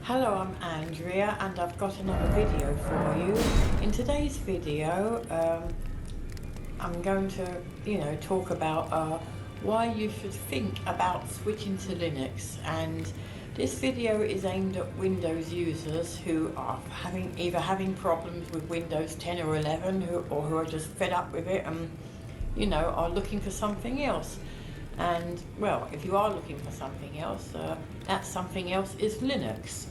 Hello, I'm Andrea and I've got another video for you. In today's video, I'm going to, talk about why you should think about switching to Linux. And this video is aimed at Windows users who are either having problems with Windows 10 or 11 or who are just fed up with it and, are looking for something else. And well, if you are looking for something else, that something else is Linux.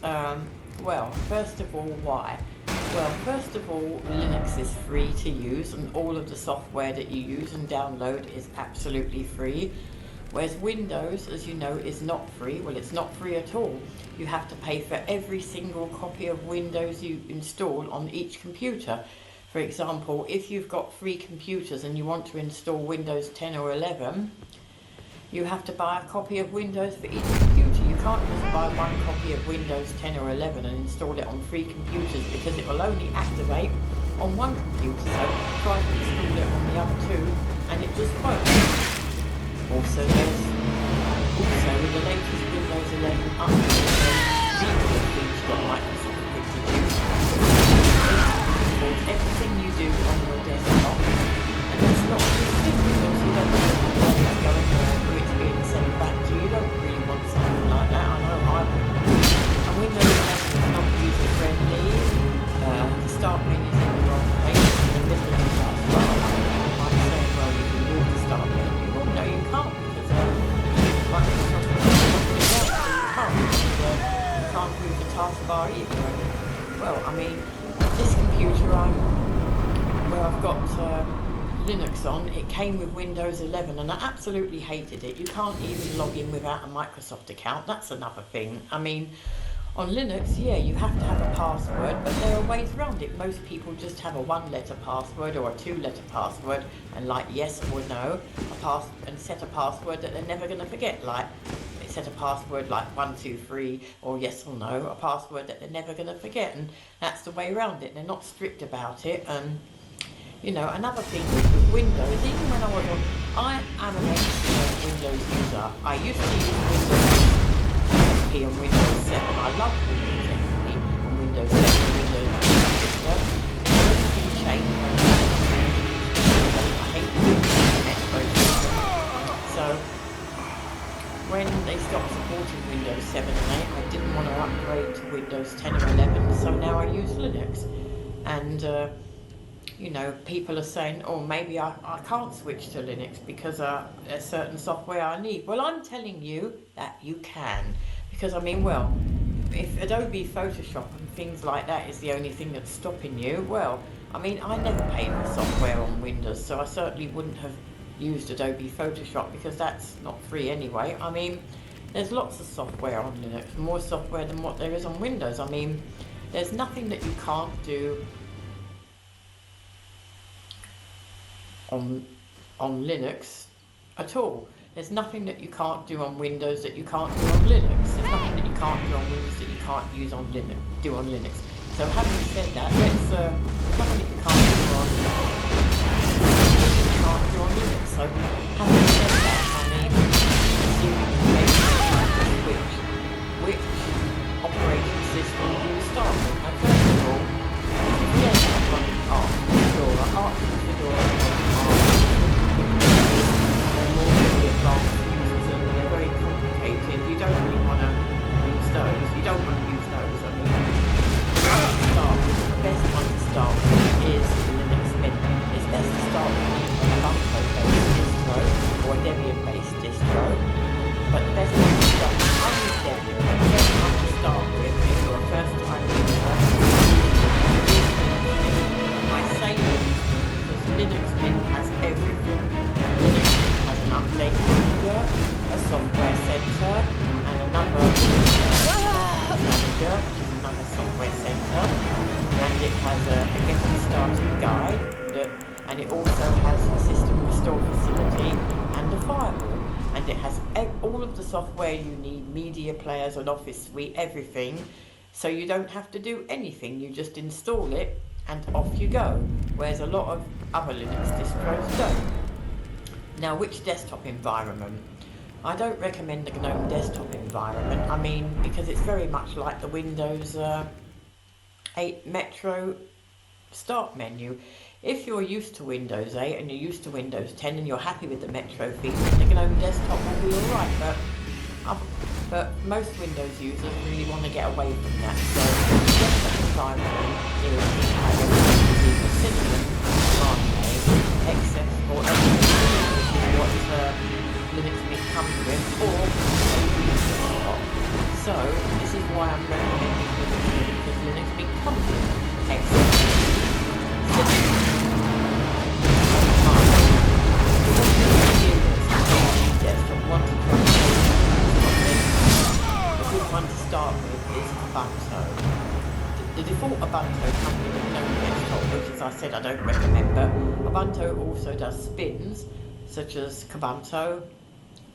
Well, first of all, why? Well, first of all, Linux is free to use and all of the software that you use and download is absolutely free. Whereas Windows, as you know, is not free. Well, it's not free at all. You have to pay for every single copy of Windows you install on each computer. For example, if you've got 3 computers and you want to install Windows 10 or 11, you have to buy a copy of Windows for each computer. You can't just buy one copy of Windows 10 or 11 and install it on 3 computers because it will only activate on one computer. So try to install it on the other 2 and it just won't. Also, with the latest Windows 11 update, there's default feature that Microsoft introduced. Everything you do on your desktop, and that's not a good thing because you don't know where it's going or who it's being sent back to. You don't really want something like that. I know I wouldn't. And Windows 11 is not user friendly. The start menu is in the wrong place in the middle of the taskbar. You might say, well, you can move the start menu. Well, no, you can't because Microsoft is not doing that, so you can't move the taskbar either. Well, I mean, this computer where I've got Linux on, it came with Windows 11 and I absolutely hated it. You can't even log in without a Microsoft account. That's another thing. I mean, on Linux, yeah, you have to have a password, but there are ways around it. Most people just have a 1-letter password or a 2-letter password and like yes or no, and set a password that they're never going to forget. Like set a password like 123 or yes or no, a password that they're never going to forget, and that's the way around it. They're not strict about it. Another thing with Windows, even when I am an excellent Windows user. I used to use Windows XP on Windows 7. I love Windows XP on Windows 7 and Windows Vista. Everything changed when I hate Windows Expo. So when they stopped supporting Windows 7 and 8, I didn't want to upgrade to Windows 10 or 11, so now I use Linux. And people are saying, oh, maybe I can't switch to Linux because there's certain software I need. Well, I'm telling you that you can. Because, if Adobe Photoshop and things like that is the only thing that's stopping you, I never paid for software on Windows, so I certainly wouldn't have used Adobe Photoshop because that's not free anyway. There's lots of software on Linux, more software than what there is on Windows. There's nothing that you can't do on Linux at all. There's nothing that you can't do on Windows that you can't do on Linux. There's nothing that you can't do on Windows that you can't do on Linux. So having said that, there's nothing that you can't do on Linux. So having said that, you can which operating system do you start with? Now, first of all, if you don't have one Arch Fedora, they're very complicated. You don't really want to use those. You don't want to use those. The best one to start with is Linux Mint. It's best to start with a Ubuntu-based distro or a Debian-based distro. But the best one to start with, I use Debian. The best one to start with if you're a first-time user. I say Linux because Linux Mint has everything. Linux has an update manager, a software center, and another manager, which is another software center, and it has a getting started guide, and it also has a system restore facility and a firewall, and it has all of the software you need, media players, an office suite, everything, so you don't have to do anything. You just install it and off you go, whereas a lot of other Linux distros don't. Now, which desktop environment? I don't recommend the GNOME desktop environment. I mean, because it's very much like the Windows 8 Metro start menu. If you're used to Windows 8 and you're used to Windows 10 and you're happy with the Metro feed, then the GNOME desktop will be alright. But most Windows users really want to get away from that. So the desktop environment is either Cinnamon, Mooney, Excess, or Elden, which is what Linux Mint comes with, or desktop. So this is why I'm recommending Linux Mint, because Linux Mint comes with Excess, Cinnamon, one to start with is Ubuntu. The default Ubuntu comes with a GNOME desktop, which, as I said, I don't recommend, but Ubuntu also does spins such as Kubuntu,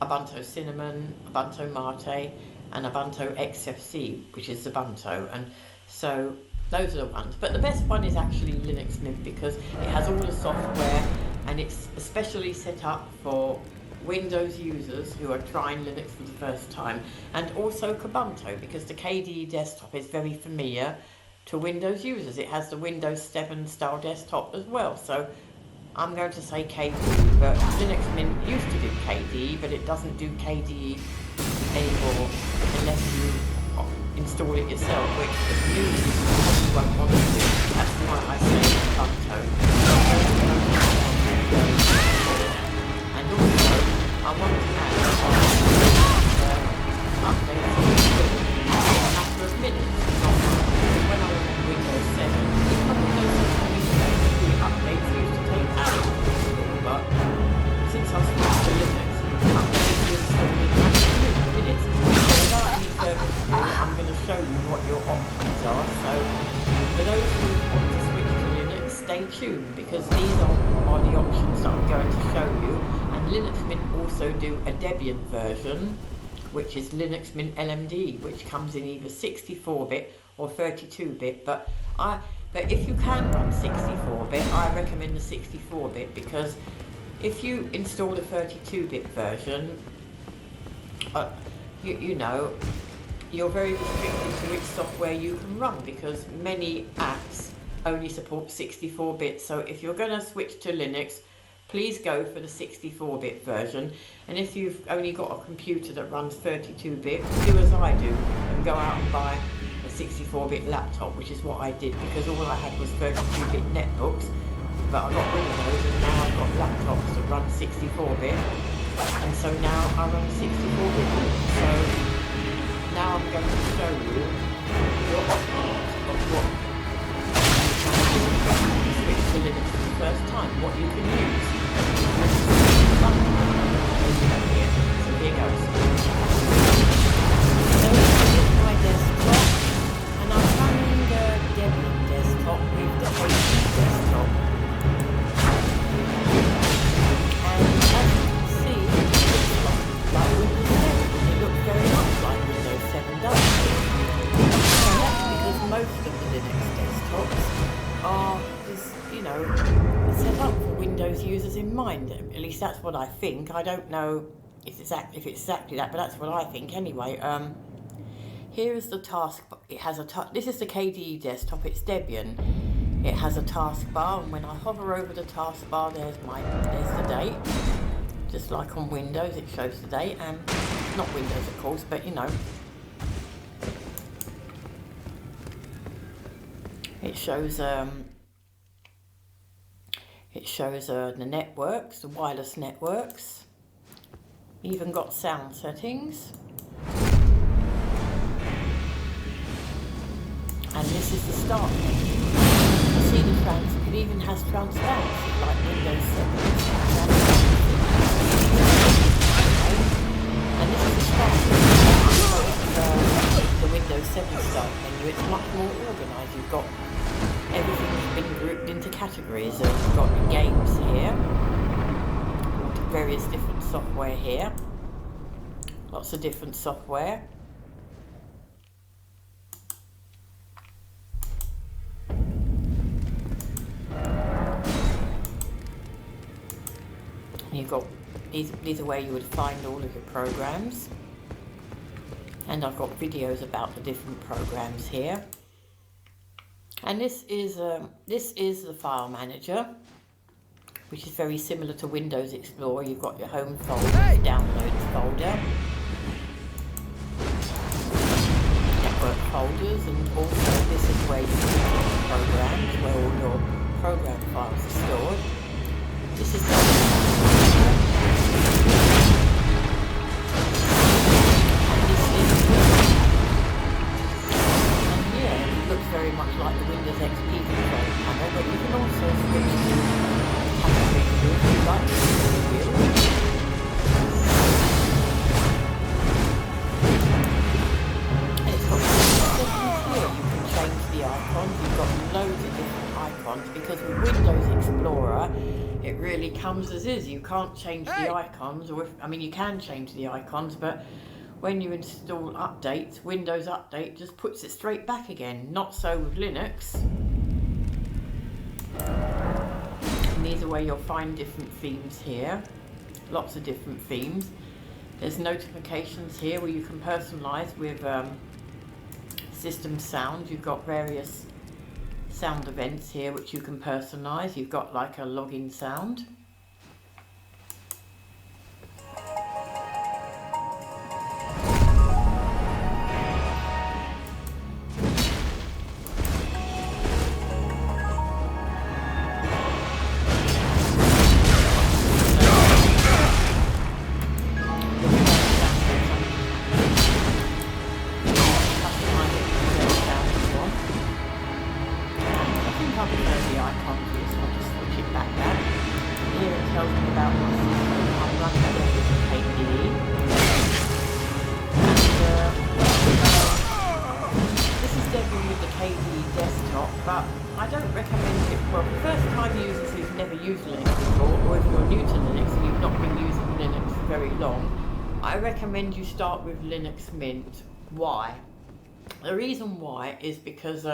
Ubuntu Cinnamon, Ubuntu Mate, and Ubuntu XFC, which is Ubuntu. And so those are the ones. But the best one is actually Linux Mint, because it has all the software and it's especially set up for Windows users who are trying Linux for the first time, and also Kubuntu, because the KDE desktop is very familiar to Windows users. It has the Windows 7 style desktop as well, so I'm going to say KDE, but Linux Mint used to do KDE, but it doesn't do KDE anymore unless you install it yourself, which the new users won't want to do. That's why I say Kubuntu. And also, I want to add updates a matter of minutes. When I was on Windows 7, the updates used to take hours, but since I've switched to Linux, updates are installed in a matter of minutes. So without any further ado, I'm going to show you what your options are. So for those who want to switch to Linux, stay tuned, because these are the options that I'm going to show you. Linux Mint also do a Debian version, which is Linux Mint LMD, which comes in either 64-bit or 32-bit. But if you can run 64-bit, I recommend the 64-bit, because if you install the 32-bit version, you know, you're very restricted to which software you can run, because many apps only support 64-bit. So if you're going to switch to Linux, please go for the 64-bit version, and if you've only got a computer that runs 32-bit, do as I do and go out and buy a 64-bit laptop, which is what I did, because all I had was 32-bit netbooks, but I got rid of those and now I've got laptops that run 64-bit, and so now I run 64-bit. So now I'm going to show you your options of what you can switch to Linux for the first time, what you can use. So here goes. So this is my desktop, and I'm running the Debian desktop with the KDE desktop. And as you can see, it looks like Windows 7. It looks very much like Windows 7 does. And that's because most of the Linux desktops are, you know, set up for Windows users in mind. At least that's what I think. I don't know if it's exactly that, but that's what I think anyway. Here is the task. It has this is the KDE desktop. It's Debian. It has a taskbar, and when I hover over the taskbar, there's the date. Just like on Windows, it shows the date, and not Windows, of course, but you know. It shows the networks, the wireless networks. Even got sound settings. And this is the start menu. You see it even has transparency like Windows 7. And this is the start menu. The Windows 7 start menu. It's much more organised. You've got everything's been grouped into categories. You've got the games here, various different software here, lots of different software. You've got these are where you would find all of your programs. And I've got videos about the different programs here. And this is the file manager, which is very similar to Windows Explorer. You've got your home folder, downloads folder, network folders, and also this is where you put programs, where all your program files are stored. This is very much like the Windows XP control panel, but you can also switch to category view if you like category view. And it's got settings here. You can change the icons. You've got loads of different icons because with Windows Explorer it really comes as is. You can't change the icons, or you can change the icons, but when you install updates, Windows Update just puts it straight back again. Not so with Linux. And these are where you'll find different themes here. Lots of different themes. There's notifications here where you can personalize with system sound. You've got various sound events here which you can personalize. You've got like a login sound. But I don't recommend it. Well, for first-time users who've never used Linux before, or if you're new to Linux and you've not been using Linux for very long, I recommend you start with Linux Mint. Why? The reason why is because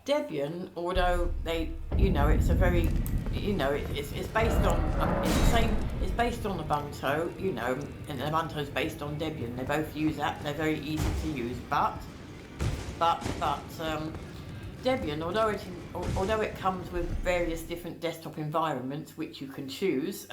Debian, although they, it's a very, it's based on, it's the same, it's based on Ubuntu, and Ubuntu is based on Debian. They both use that. They're very easy to use, but Debian, although it comes with various different desktop environments which you can choose,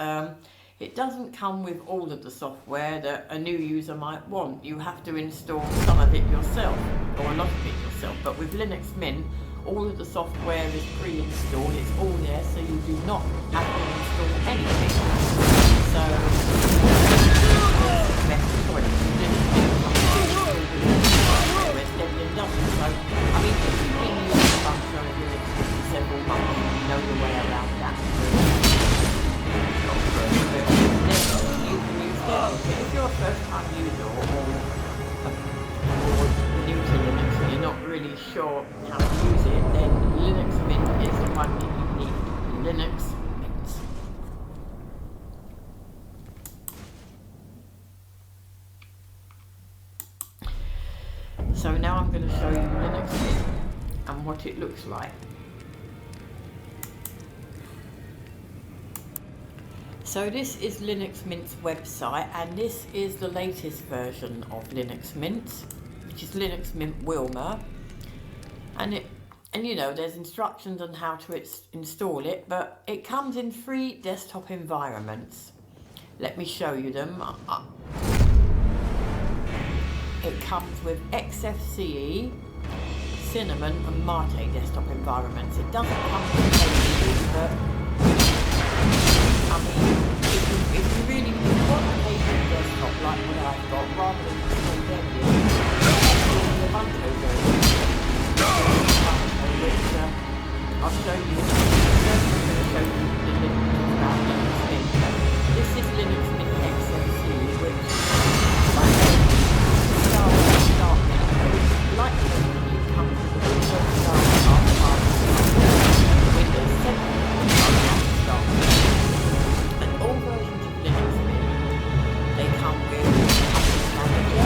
it doesn't come with all of the software that a new user might want. You have to install some of it yourself, or a lot of it yourself. But with Linux Mint, all of the software is pre-installed, it's all there, so you do not have to install anything. So, best choice. Whereas Debian doesn't. So, if you've been using Ubuntu and Linux for several months, you know the way around that. You can use Debian. But if you're a first-time user or new to Linux and you're not really sure how to use it, then Linux Mint is the one that you need. Linux Mint. So now I'm going to show you Linux Mint and what it looks like. So this is Linux Mint's website, and this is the latest version of Linux Mint, which is Linux Mint Wilma. And there's instructions on how to install it, but it comes in 3 desktop environments. Let me show you them. It comes with XFCE, Cinnamon and Mate desktop environments. It doesn't come with KDE, but if you really want a KDE desktop like what I've got, rather than install Debian, install the Ubuntu version, which I'll show you. First I'm going to show you the link about Linux Mint. This is Linux Mint XFCE, which like you come with the Windows Start Windows 7 Start. And all versions of Linux Mint, they come with Package Manager,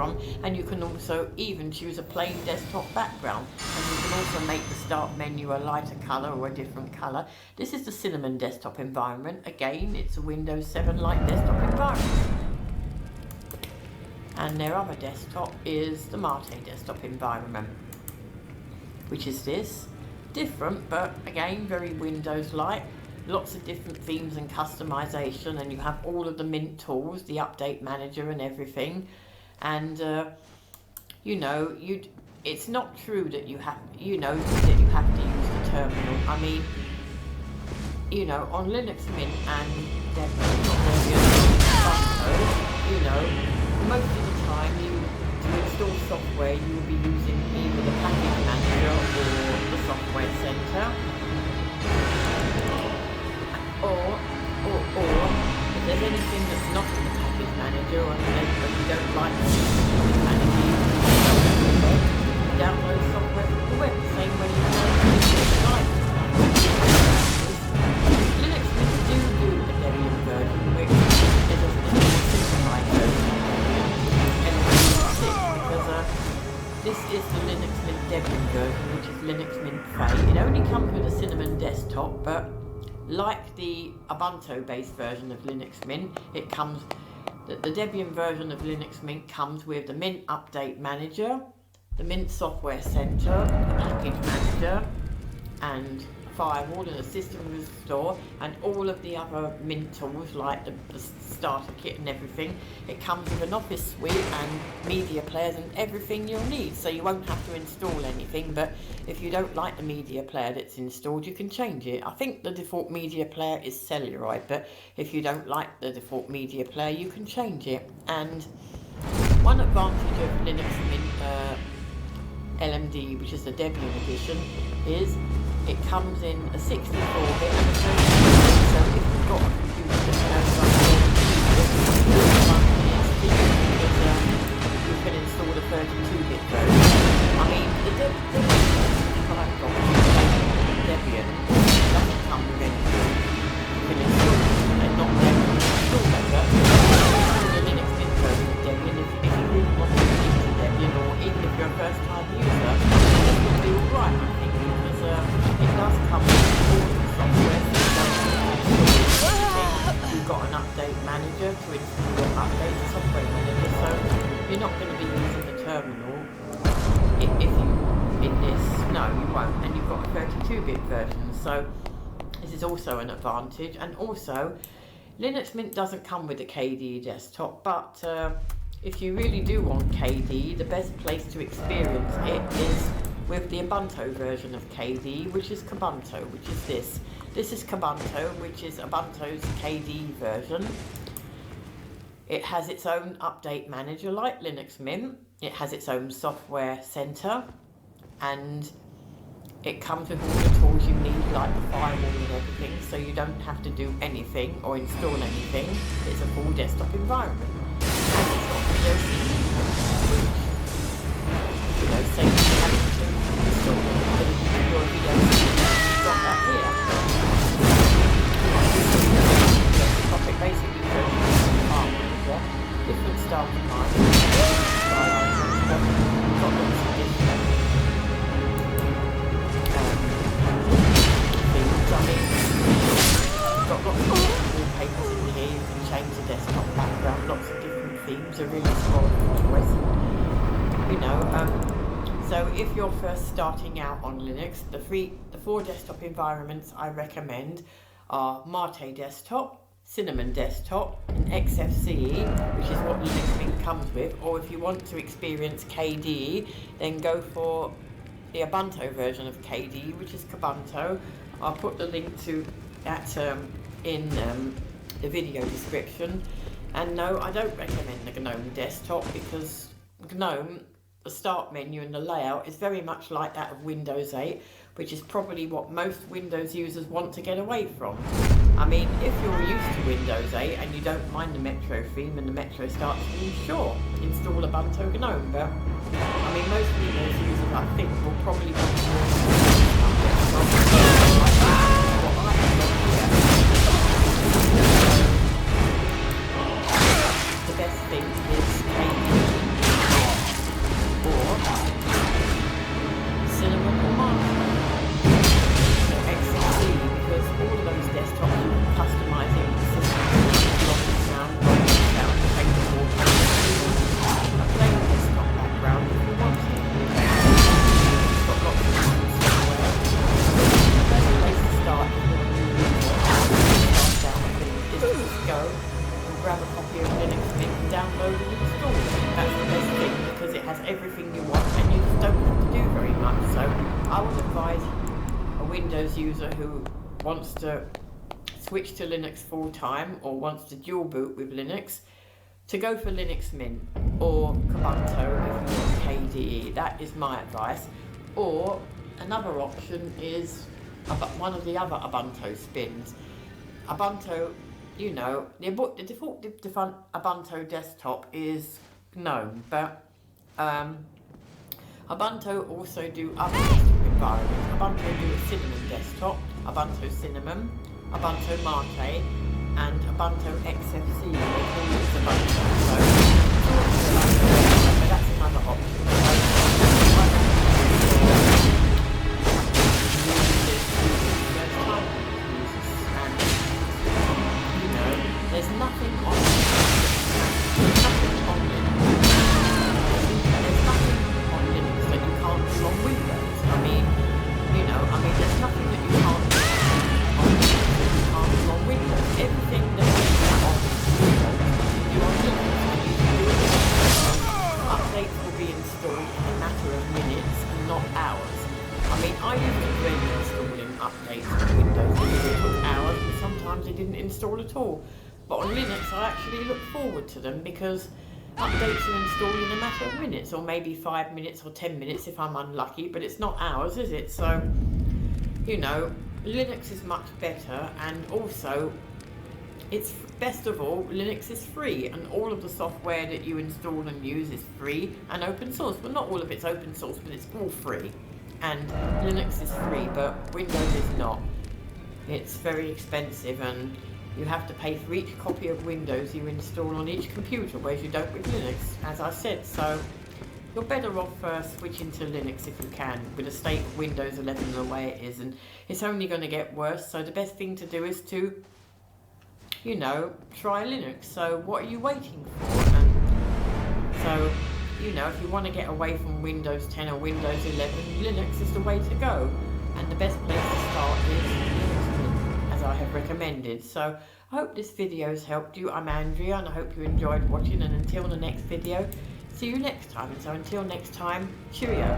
from, and you can also even choose a plain desktop background, and you can also make the start menu a lighter colour or a different colour. This is the Cinnamon desktop environment. Again, it's a Windows 7 like desktop environment. And their other desktop is the Mate desktop environment, which is this. Different, but again, very Windows-like. Lots of different themes and customization, and you have all of the Mint tools, the update manager and everything. And you know, it's not true that you have to use the terminal. I mean, you know, on Linux Mint and you know, most of the time to install software you will be using either the package manager or the software center, or if there's anything that's not in the package manager or you don't like the package manager, you download software from the web, the same way you download Linux Mint do a Debian version, which is a simplified version. This is the Linux Mint Debian version, which is Linux Mint Fay. It only comes with a Cinnamon desktop, but like the Ubuntu-based version of Linux Mint, the Debian version of Linux Mint comes with the Mint Update Manager, the Mint Software Center, the Package Manager, and Firewall and a System Restore, and all of the other Mint tools like the starter kit and everything. It comes with an Office suite and media players and everything you'll need, so you won't have to install anything. But if you don't like the media player that's installed, you can change it. I think the default media player is Celluloid, but if you don't like the default media player, you can change it. And one advantage of Linux Mint LMD, which is the Debian edition, is it comes in a 64-bit and a 32-bit, so if you've got a computer that has you can install the 32-bit version. I mean, the Debian doesn't come with anything. You can install it and not let you install it, but the Linux Mint version of Debian, if you really want to use Debian, or even if you're a first-time user, it will be alright, I think, because it does come with all the software. You've got an update manager to install your update, the software manager, so you're not going to be using the terminal if you in this. No, you won't. And you've got a 32-bit version, so this is also an advantage. And also, Linux Mint doesn't come with a KDE desktop, but if you really do want KDE, the best place to experience it is with the Ubuntu version of KDE, which is Kubuntu, which is this. This is Kubuntu, which is Ubuntu's KDE version. It has its own update manager like Linux Mint. It has its own software center, and it comes with all the tools you need, like the firewall and everything, so you don't have to do anything or install anything. It's a full desktop environment. And it's got video CD, which, you know, saves you having to install your video CD. You've got that here. It basically shows you the file manager, different starting lines, got lots of different things. I mean, you've got lots of wallpapers in here. You can change the desktop background, lots of different themes, a really small choice. You know, so if you're first starting out on Linux, the four desktop environments I recommend are Mate Desktop, Cinnamon Desktop, and XFCE, which is what Linux Mint comes with. Or if you want to experience KDE, then go for the Ubuntu version of KDE, which is Kubuntu. I'll put the link to that in the video description. And no, I don't recommend the GNOME desktop, because GNOME, the start menu and the layout is very much like that of Windows 8, which is probably what most Windows users want to get away from. I mean, if you're used to Windows 8 and you don't mind the Metro theme and the Metro start theme, sure, install Ubuntu GNOME, but I mean, most Windows users, I think, will probably want to the best thing is KDE. Windows user who wants to switch to Linux full time or wants to dual boot with Linux, to go for Linux Mint or Ubuntu if you want KDE. That is my advice. Or another option is one of the other Ubuntu spins. Ubuntu, you know, the default Ubuntu desktop is GNOME, but Ubuntu also do other environments. Ubuntu do a Cinnamon desktop, Ubuntu Cinnamon, Ubuntu Mate, and Ubuntu XFC. They call it Ubuntu. So that's another option. There's nothing on Linux that you can't do on Windows. I mean, there's nothing that you can't do on Linux that you can't do on Windows. Everything that you do on Windows, you do on Linux. And you can do it. Updates will be installed in a matter of minutes and not hours. I mean, I used to dread installing updates on Windows because it took hours and sometimes they didn't install at all. But on Linux, I actually look forward to them because updates are installed in a matter of minutes, or maybe 5 minutes or 10 minutes if I'm unlucky, but it's not hours, is it? So, you know, Linux is much better, and also, it's best of all, Linux is free, and all of the software that you install and use is free and open source. Well, not all of it's open source, but it's all free. And Linux is free, but Windows is not. It's very expensive, and you have to pay for each copy of Windows you install on each computer, whereas you don't with Linux, as I said. So you're better off switching to Linux if you can, with the state of Windows 11 the way it is, and it's only going to get worse. So the best thing to do is to, you know, try Linux. So what are you waiting for? And so, you know, if you want to get away from Windows 10 or Windows 11, Linux is the way to go. And the best place to start is Linux Mint, as I have recommended. So I hope this video has helped you. I'm Andrea, and I hope you enjoyed watching, and until the next video, see you next time. And so until next time, cheerio.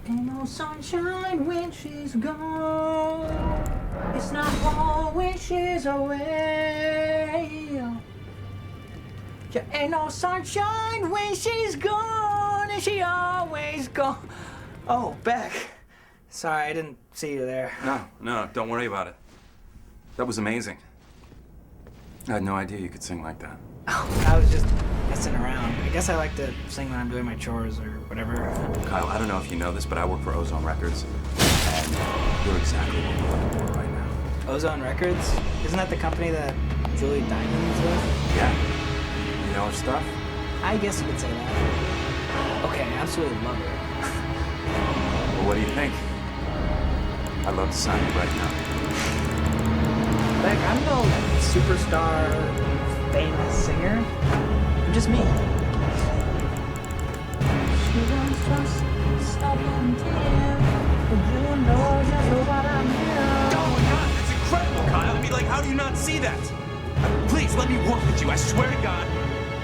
Ain't no sunshine when she's gone. It's not warm when she's away. There ain't no sunshine when she's gone, and she always gone. Oh, Beck. Sorry, I didn't see you there. No, don't worry about it. That was amazing. I had no idea you could sing like that. Oh, I was just messing around. I guess I like to sing when I'm doing my chores or whatever. Kyle, I don't know if you know this, but I work for Ozone Records, and you're exactly what we're looking for right now. Ozone Records? Isn't that the company that Julie Diamond's with? Yeah. You know her stuff? I guess you could say that. Okay, I absolutely love her. Well, what do you think? I'd love to sign you right now. Beck, I'm no superstar, famous singer. I'm just me. She wants just stubborn tear, but you know just what I'm here. Oh my God, that's incredible, Kyle. I mean, like, how do you not see that? Please, let me work with you. I swear to God,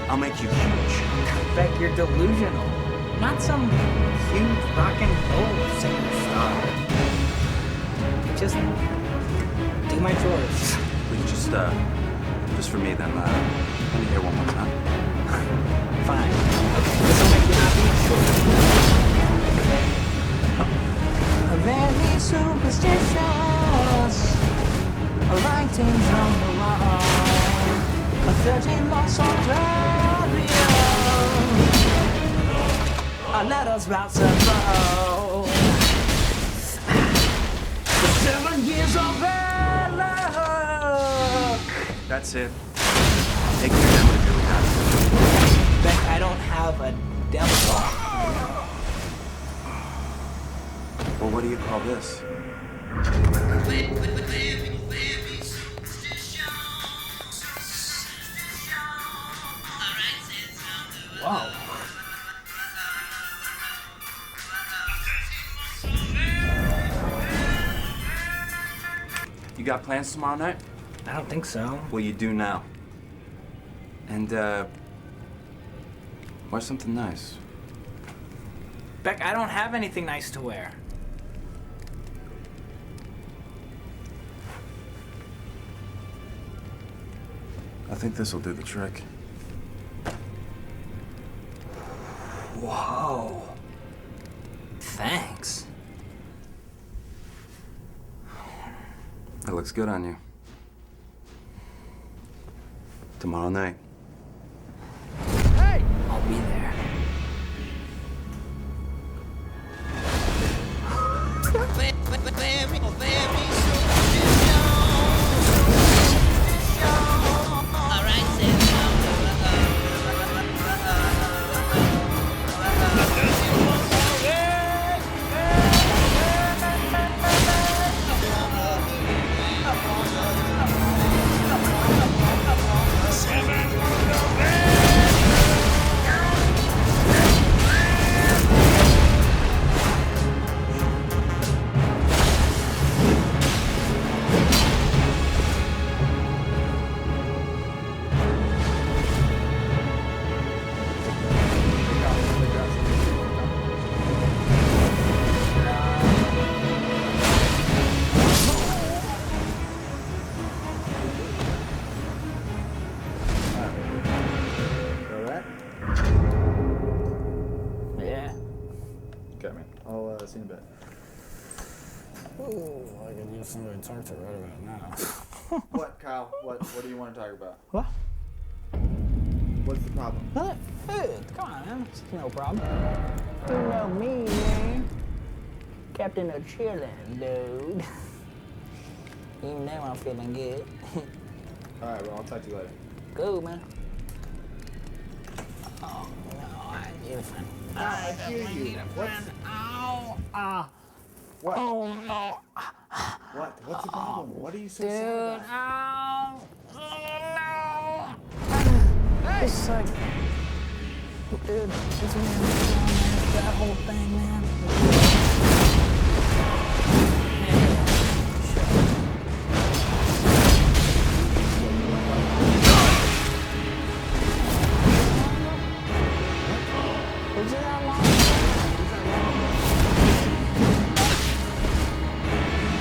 I'll make you huge. Beck, you're delusional. Not some huge rock and roll singer star. just do my chores. Will you just for me then, let me hear one more time. Fine. Okay, this will make you happy. Sure. Very superstitious. Writings on the wall. 13 months on Andrea. Let us route to grow. 7 years of bad luck. That's it. Take me down with you. Beck, I don't have a devil. Well, what do you call this? Whoa. You got plans tomorrow night? I don't think so. Well, you do now. And, wear something nice. Beck, I don't have anything nice to wear. I think this will do the trick. Whoa. Thanks. That looks good on you. Tomorrow night. Hey! I'll be there. See you in a bit. Oh, I can use somebody to talk to right about now. What, Kyle? What do you want to talk about? What? What's the problem? What? Food. Come on, man. It's no problem. You know me, man. Captain of Chillin', dude. You know I'm feeling good. Alright, well, I'll talk to you later. Go, man. Oh, no, you're fine. I hear you. What's... Ow! What? Oh, no. What? What's the problem? What are you so Dude, sad ow! about? Oh, no! It's like... Dude, it's me, that whole thing, man. Was it that long?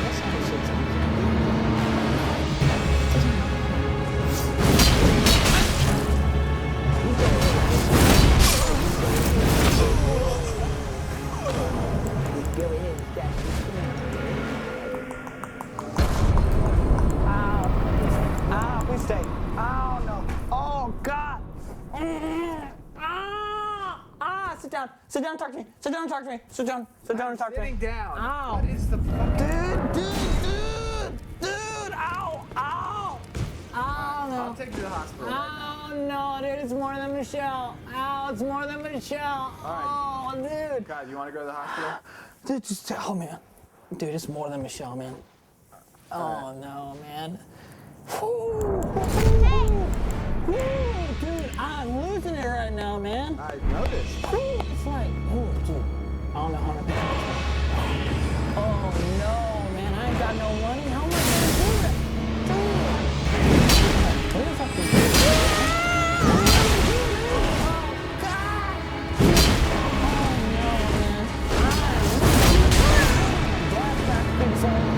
That's not a shit ton. Ow, please stay. Oh, no. Oh, God. Sit down. Sit down and talk to me. Sit down and talk to me. Sit down. Sit down and talk to me. Sitting down. Ow. What is the fuck? Dude. Ow. Ow. Ow, no. I'll take you to the hospital. Oh, no, dude. It's more than Michelle. Ow, it's more than Michelle. All Oh, dude. God, you want to go to the hospital? Dude, just, oh, man. Dude, it's more than Michelle, man. Oh, no, man. Woo. Dude, I'm losing it right now, man. I noticed. It's like, oh, dude, I don't know how to do it. Oh, no, man, I ain't got no money. How am I gonna do it? Dude. What if I can do it? Oh, God. Oh, no, man. That's big phone.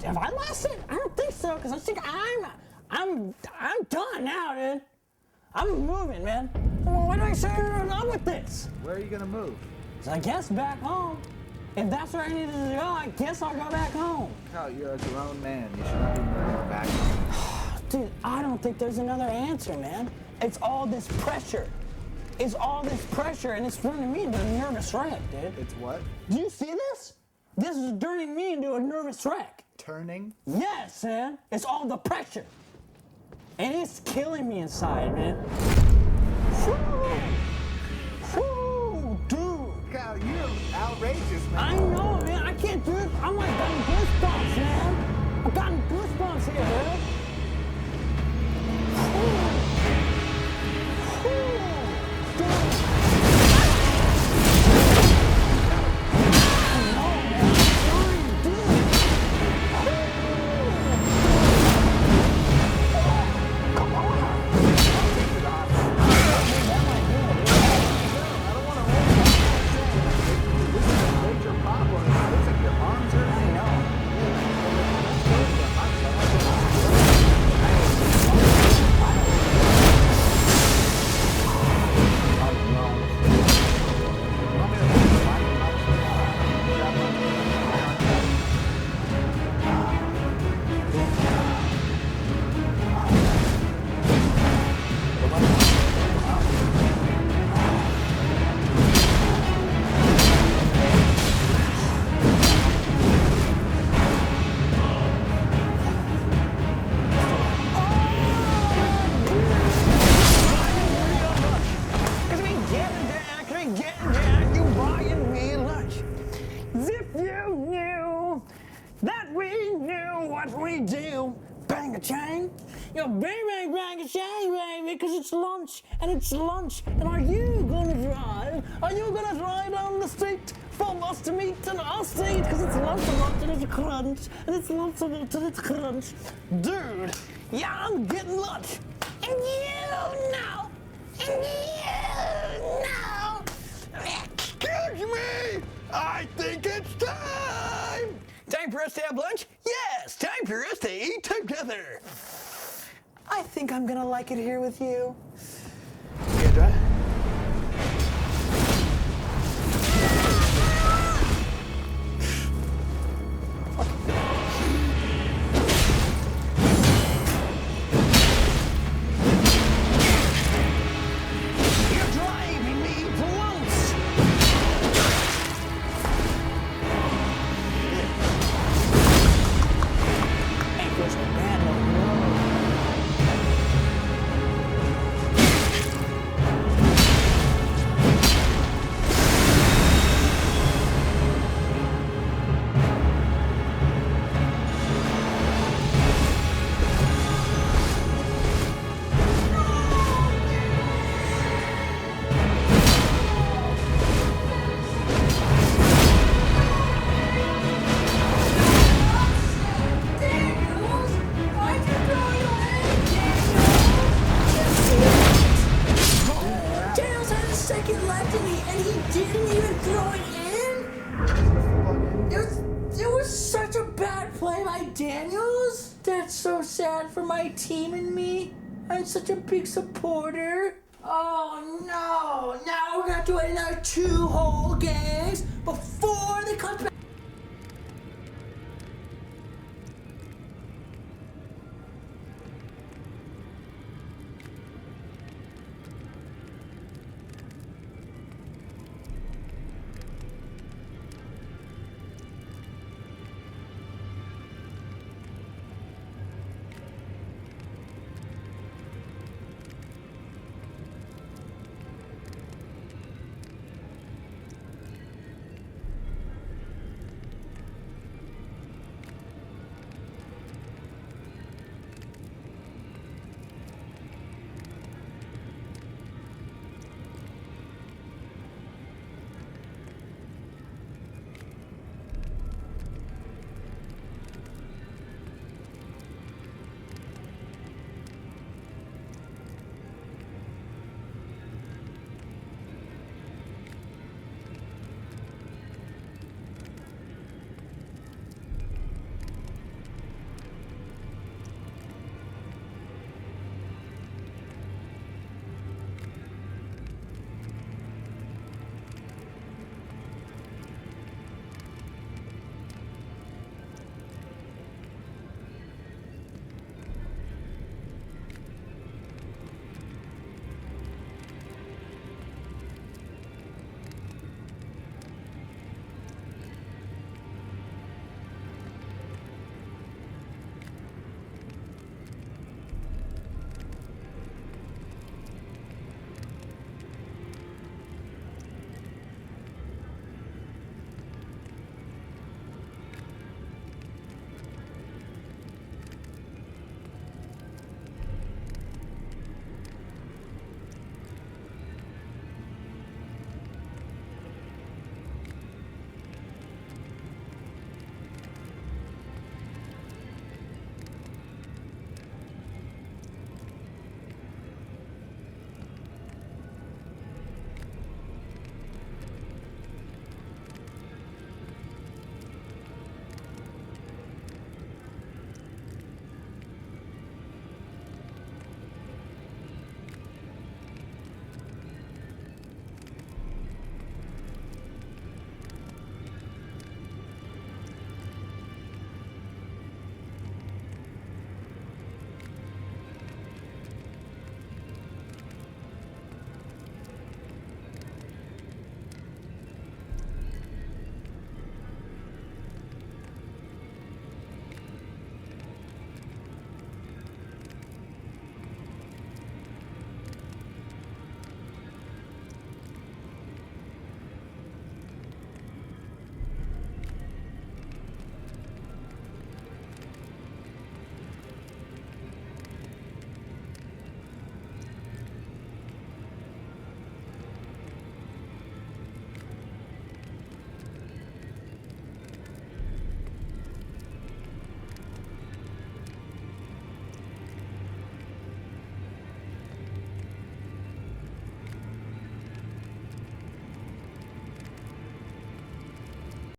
have I lost it? I don't think so, because I think I'm done now, dude. I'm moving, man. Well, why do I say I'm done with this? Where are you gonna move? So I guess back home. If that's where I needed to go, I guess I'll go back home. Kyle, you're a grown man. You should not be moving back home. Dude, I don't think there's another answer, man. It's all this pressure. It's all this pressure, and it's turning me into a nervous wreck, dude. It's what? Do you see this? This is turning me into a nervous wreck. Turning? Yes, man. It's all the pressure. And it's killing me inside, man. Whew, dude. Kyle, you're outrageous, man. I know, man. I can't do it. I'm like getting goosebumps, man. I've gotten goosebumps here, dude. And it's lunch, and are you gonna drive? Are you gonna drive down the street for us to meet and us to eat? Because it's lunch and it's crunch, and it's lunch and it's crunch. Dude, yeah, I'm getting lunch. And you know, excuse me, I think it's time. Time for us to have lunch? Yes, time for us to eat together. I think I'm gonna like it here with you. Andrea? You're driving me for once. Ain't this bad no more. Daniels? That's so sad for my team and me. I'm such a big supporter. Oh no! Now we're gonna do another 2 whole games before they come back.